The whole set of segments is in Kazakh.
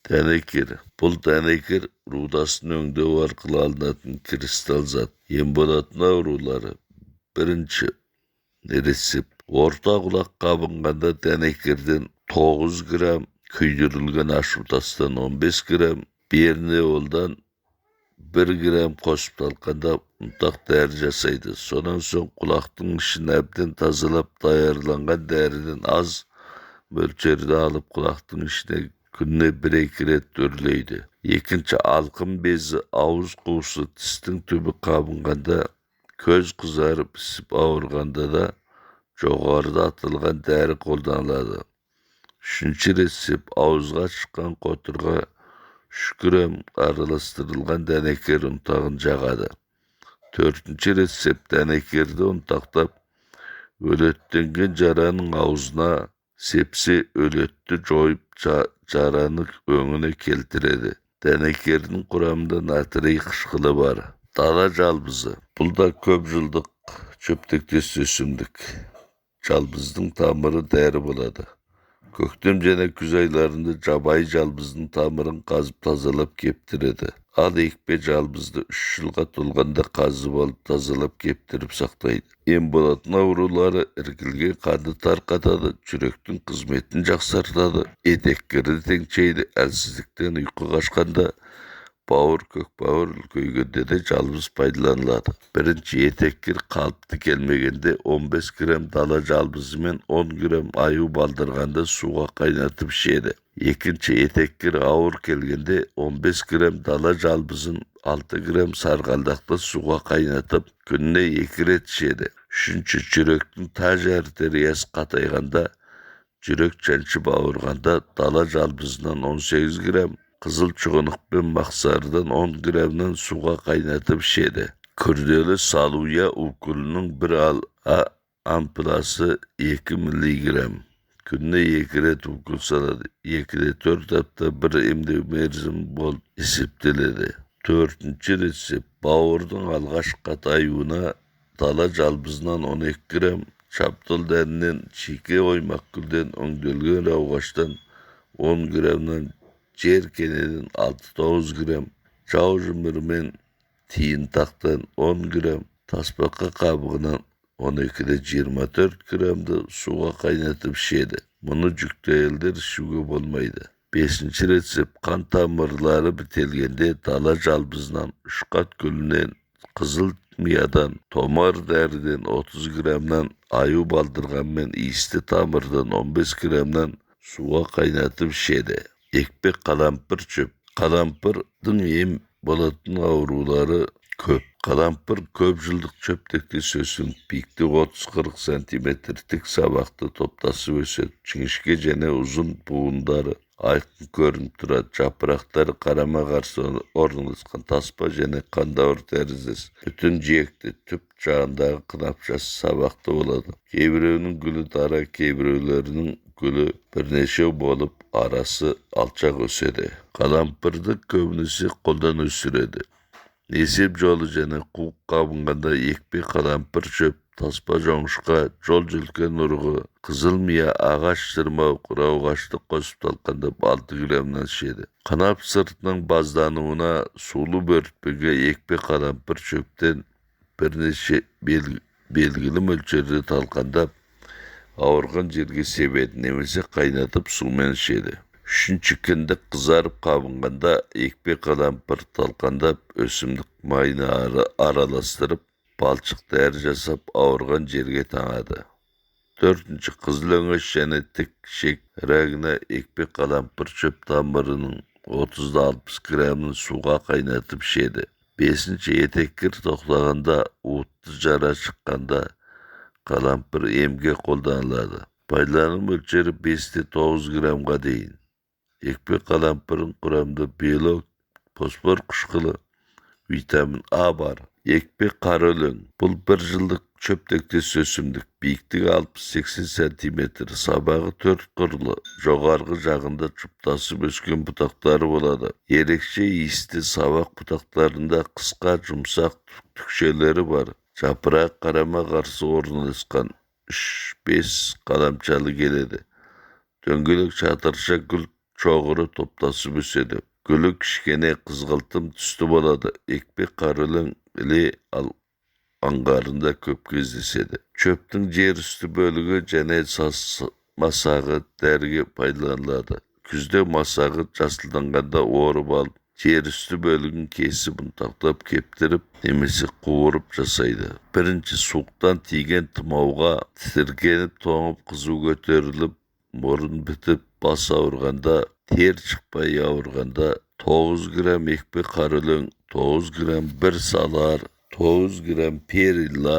Дәнекер. Бұл дәнекер рудасын өңдеу арқылы алынатын кристалл зат. Ем болатын аурулары. Бірінші, рецепт. Орта құлақ қабынғанда дәнекерден 9 грамм, күйдірілген ашытастан 15 грамм, бернеолдан 1 грамм қосып талқанда ұнтақ дәрі жасайды. Сонан соң құлақтың ішін әбден тазалап даярланған дәріден аз мөлшерде алып құлақтың ішіне күніне 1-2 рет үрлейді. Екінші, алқым безі, ауыз қуысы, тістің түбі қабынғанда, көз қызарып ісіп ауырғанда да жоғарыда аталған дәрі қолданылады. Үшінші рецепт, ауызға шыққан қотырға 3 грамм араластырылған дәнекер ұнтағын жағады. Төртінші рецепт, дәнекерді ұнтақтап, өлеттенген жараның аузына сепсе өлетті жойып жараны өңіне келтіреді. Дәнекердің құрамында натрий қышқылы бар. Дала жалбызы. Бұл да көп жылдық шөптектес өсімдік. Жалбыздың тамыры дәрі болады. Көктем және күз айларында жабайы жалбыздың тамырын қазып тазалап кептіреді. Ал екпе жалбызды 3 жылға толғанда қазып алып тазалап кептіріп сақтайды. Ем болатын аурулары іркілген қанды тарқатады, жүректің қызметін жақсартады, етеккірді теңшейді, әлсіздіктен ұйқы қашқанда, бауыр, көкбауыр үлкейгенде де жалбыз пайдаланылады. Бірінші, етеккір қалыпты келмегенде 15 грамм дала жалбызы мен 10 грамм аю балдырғанда суға қайнатып ішеді. Екінші, етеккір ауыр келгенде 15 грамм дала жалбызын 6 грамм сарғалдақты суға қайнатып күніне 2 рет ішеді. Үшінші, жүректің таз артериясы қатайғанда, жүрек жаншып ауырғанда дала жалбызынан 18 грамм, қызыл шұғынық пен мақсардан 10 граммнан суға қайнатып ішеді. Күрделі салуя уколының бір ампуласы 2 миллиграмм. Күніне 2 рет укол салады. 2-4 апта бір емдеу мерзімі болып есептеледі. Төртінші рецепт. Бауырдың алғаш қатаюына дала жалбызынан 12 грамм, шаптыл дәнінен, шеке оймақ гүлден өңделген рауғаштан 10 граммнан, жер кенеден 6-9 грамм, жау жұмыры мен тиін тақтан 10 грамм, тасбақа қабығынан 12-24 граммды суға қайнатып ішеді. Мұны жүкті әйелдер ішуге болмайды. Бесінші рецепт. Қан тамырлары бітелгенде дала жалбызынан, 3 қат гүлінен, қызыл миядан, томар дәріден 30 граммнан, аю балдырған мен иісті тамырдан 15 граммнан суға қайнатып ішеді. Екпе қалампыр шөп. Қалампырдың ем болатын аурулары көп. Қалампыр көп жылдық шөптектес өсімдік, биіктігі 30-40 см, тік сабақты топтасып өседі. Жіңішке және ұзын буындары айқын көрініп тұрады. Жапырақтары қарама-қарсы орналасқан, таспа және қандауыр тәріздес. Бүтін жиекті, түп жағындағы қынапшасы сабақты болады. Кейбіреуінің гүлі дара, кейбіреулерінің гүлі бірнеше болып, арасы алшақ өседі. Қалампырды көбінесе қолдан өсіреді. Несеп жолы және қуық қабынғанда екпе қалампыр шөп, таспа жоңышқа, жол жүлкен ұрығы, қызыл мия, ағаш шырмау, рауғашты қосып талқанда 6 граммнан ішеді. Қанап сыртының баздануына сулы бөртпеге екпе қалампыр шөптен бірнеше белгілі мөлшерде талқандап, ауырған жерге себеді, немесе қайнатып сумен ішеді. Үшінші, кіндік қызарып қабынғанда екпе қалампыр талқандап, өсімдік майына араластырып, балшық дәрі жасап ауырған жерге таңады. Төртінші, қызыл өңеш және тік шек рагына екпе қалампыр шөп тамырының 30-60 граммын суға қайнатып ішеді. Бесінші, етеккір тоқтағанда, уытты жара шыққанда қалампыр емге қолданылады. Пайдалану мөлшері 5-9 граммға дейін. Екпе қалампырын құрамында белок, фосфор қышқылы, витамин А бар. Екпе қараөлең. Бұл бір жылдық шөптектес өсімдік. Биіктігі 60-80 см, сабағы 4 қырлы, жоғарғы жағында жұптасып өскен бұтақтары болады. Ерекше иісті сабақ бұтақтарында қысқа жұмсақ түкшелері бар. Жапырақ қарама-қарсы орналасқан 3-5 қаламшалы келеді. Дөңгелек шатырша гүл çoğuru toptasıp ösedi. Gülü kişkene kızgıltım tüstü boladı. Ekpek karılın ili angarında köp кездеседі. Çöptің жер üstü bölügü және масағы дәріге пайдаланылады. Күзде масағы жасылданғанда орып алып, жер üstü bölігін kesіп ұнтақтап кептіріп, немесе қуырып жасайды. Бірінші суықтан тиген тымауға тітіркеніп, тоңып, қызу көтеріліп, мұрын бітіп, бас ауырғанда, тер шықпай ауырғанда 9 грамм екпе қарылың, 9 грамм бір салар, 9 gram perilla,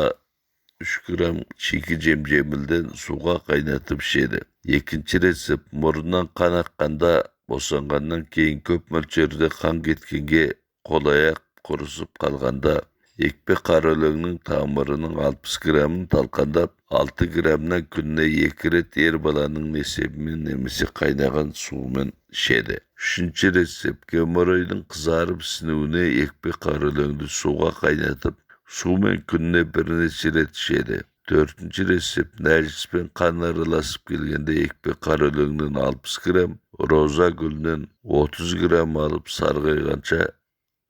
3 gram çiğki cemcemilden suğa kaynatıp içedi. Ekinci resep murundan kan akkanda boşangandan keyin köp mölçerde kan getkenge kol ayak kurusup kalganda ekpe karölöğünün tamırının 60 gramını talkandap 6 gramdan gününe 2 ret er balanın nesebimin nemesi kaynagan suğumen içedi. Üçüncü resep hemoroidin kızarıp sinüğüne ekpe karölöğünü suğa kaynatıp suğumen gününe bir neçe ret içedi. Dördüncü resep nercispen kan arılasıp gelgende ekpe karölöğünün 60 gram, roza gülünün 30 gram alıp sargaygança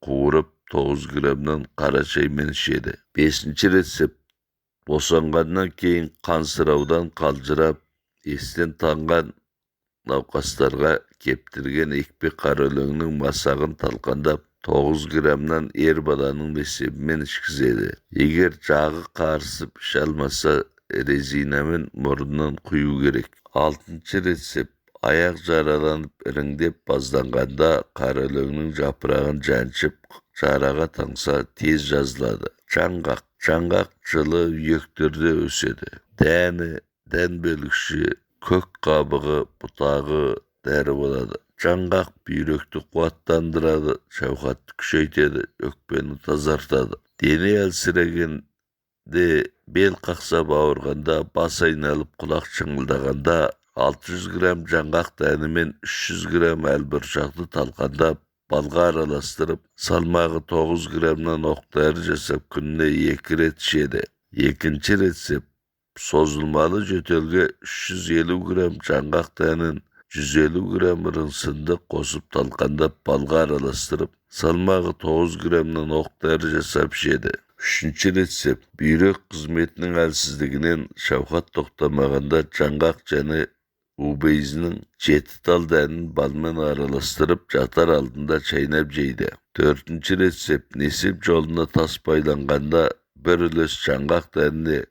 kuvurup 9 gramdan qara çaymen içedi. Beşinci resep boşangandan keyin kan sıraudan kalcırap esten tangan navkaslarga keptirgen ekpe karölöğünün masagın talkandap 9 gramdan er balanın nesebimen içkizedi. Eger jağı karısıp iş almasa rezinamen murundan kuyu gerek. Altıncı resep ayak jaralanıp iriңdep bazlanganda karölöğünün japrağın jançıp jaraga tаңса tez жазылады. Жаңғақ жылы үйектөрдө өседі. Дән бөлгіші, көк қабығы, бұтағы дәрі болады. Жаңғақ бүйректі қуаттандырады, шауқатты күшейтеді, өкпені тазартады. Дене әлсірегенде, бел қақсап ауырғанда, бас айналып құлақ шыңылдағанда 600 грамм жаңғақ дәні мен 300 грамм әлбұршақты талқандап, balga aralastırıp salmağı 9 gramdan oktarı жасап gününe 2 ret içedi. Ekinci resep sozulmalı jötölge 350 gram жаңғақ dänin 150 gram ırınsındı kosup talkandap balga aralastırıp salmağı 9 gramdan oktarı жасап içedi. Üçüncü resep büyürek kızmetinin әлsizliginden şavkat toktamaganda жаңғақ және Ubeyzinin 7 tal dänin balmen aralastırıp jatar aldında çaynap jeydi. Dördüncü resep nesip joluna tas baylanganda bir ülös жаңғақ dänini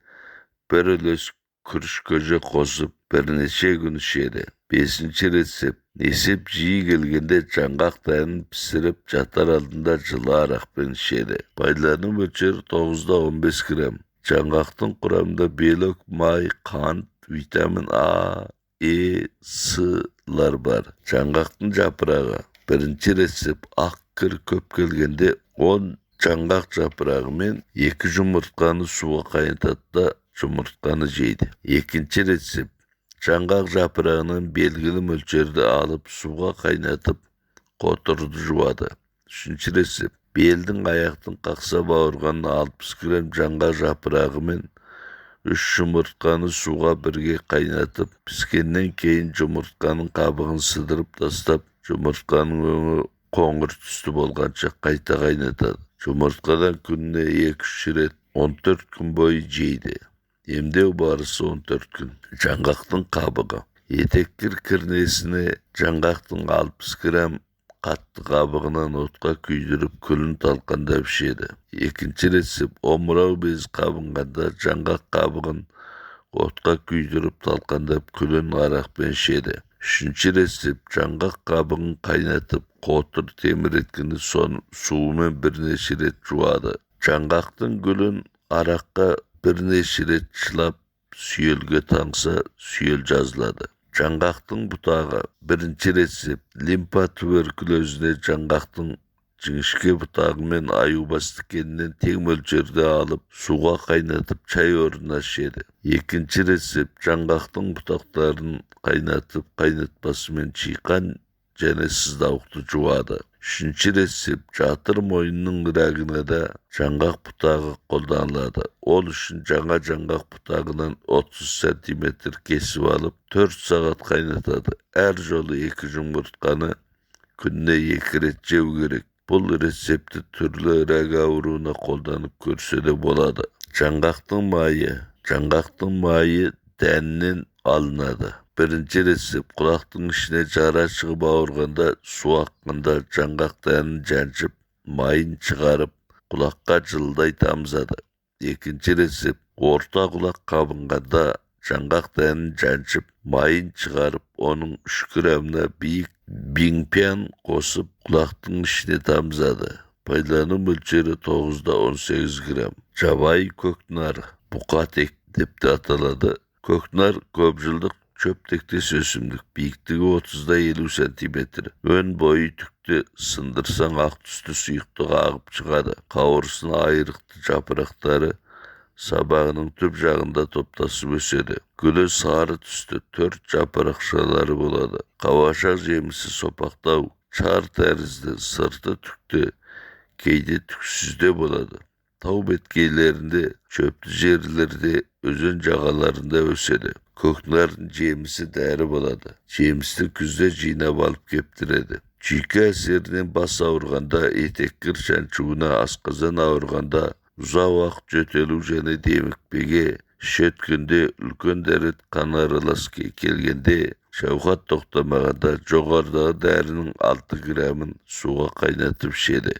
bir ülös kürüş köje kosup bir neçe gün içedi. Beşinci resep nesip jiyi gelgende жаңғақ dänini pisirip jatar aldında жылы arakpen içedi. Baylarının mölçeri 9'da 15 gram. Жаңғақтың kuramında belok, may, kant, vitamin A, sılar var. Жаңғақтың жапырағы. Birinci resep ak kır köp gelgende 10 жаңғақ жапырағы мен 2 жұмыртқаны суға кайнатады да жұмыртқаны жейді. Ekinci resep жаңғақ жапырағынан белгілі мөлчерді алып суға кайнатып которду жуады. Üçüncü resep белдің аяқтың қақсап ауырғанына 60 gram жаңғақ жапырағы мен 3 жұмыртқаны суға бірге кайнатып, піскеннен кейін жұмыртқаның қабығын сыдырып тастап, жұмыртқаның өңі қоңыр түсті болғанша қайта кайнатады. Жұмыртқадан күніне 2-3 рет 14 күн бойы жейді. Емдеу барысы 14 күн. Жаңғақтың қабығы. Етеккір кірнесіне жаңғақтың 60 грамм қатты қабығынан отқа күйдіріп күлін талқандап ішеді. Екінші ресеп омырау безі қабынғанда жаңғақ қабығын отқа күйдіріп талқандап күлін арақпен ішеді. Үшінші ресеп жаңғақ қабығын кайнатып қотыр теміреткіні суымен бірнеше рет жуады. Жаңғақтың гүлін араққа бірнеше рет шылап сүйелге таңса сүйел жазылады. Жаңғақтың бұтағы. Бірінші ресеп лимфа туберкулезіне жаңғақтың жіңішке бұтағы мен аюбас тікенінен тең мөлшерде алып суға кайнатып чай орнына ішеді. Екінші ресеп жаңғақтың бұтақтарын кайнатып кайнатпасымен чийкан және сыздауықты жуады. Үшінші рецепт жатыр мойнының ірәгіне де жаңғақ бұтағы қолданылады. Ол үшін жаңа жаңғақ бұтағынан 30 см кесіп алып 4 сағат қайнатады. Әр жолы 2 жұмыртқаны күніне 2 рет жеу керек. Бұл рецепті түрлі ірәк ауруына қолданып көрсе де болады. Жаңғақтың майы дәнінен алынады. Бірінші рецепт: құлақтың ішіне жара шығып ауырғанда су аққанда жаңғақ дәнін жаншып, майын шығарып, құлаққа жылдай тамызады. Екінші рецепт: орта құлақ қабынғанда жаңғақ дәнін жаншып, майын шығарып, оның 3 грамына биік бинпян қосып, құлақтың ішіне тамызады. Пайдалану мөлшері 9-18 грамм. Жабайы көкнар, бұқатек деп те аталады. Көкнар көпжылдық шөптектес өсімдік, биіктігі 30-50 см. Өн бойы түкті, сындырсаң ақ түсті сұйықтық ағып шығады. Қауырсын айрықты жапырақтары сабағының түп жағында топтасып өседі. Гүлі сары түсті, 4 жапырақшалары болады. Қауашақ жемісі сопақтау, шар тәрізді, сырты түкті, кейде түксізде болады. Тау беткейлерінде, шөпті жерлерде, өзен жағаларында өседі. Көкнардың жемісі дәрі болады. Жемісті күзде жинап алып кептіреді. Жүйке әсерінен бас ауырғанда, етеккір жаншуына, асқазан ауырғанда, ұзақ уақыт жөтелу және демікпеге, іш өткенде, үлкен дәрет қан аралас келгенде, шауқат тоқтамағанда жоғарыдағы дәрінің 6 грамын суға қайнатып ішеді.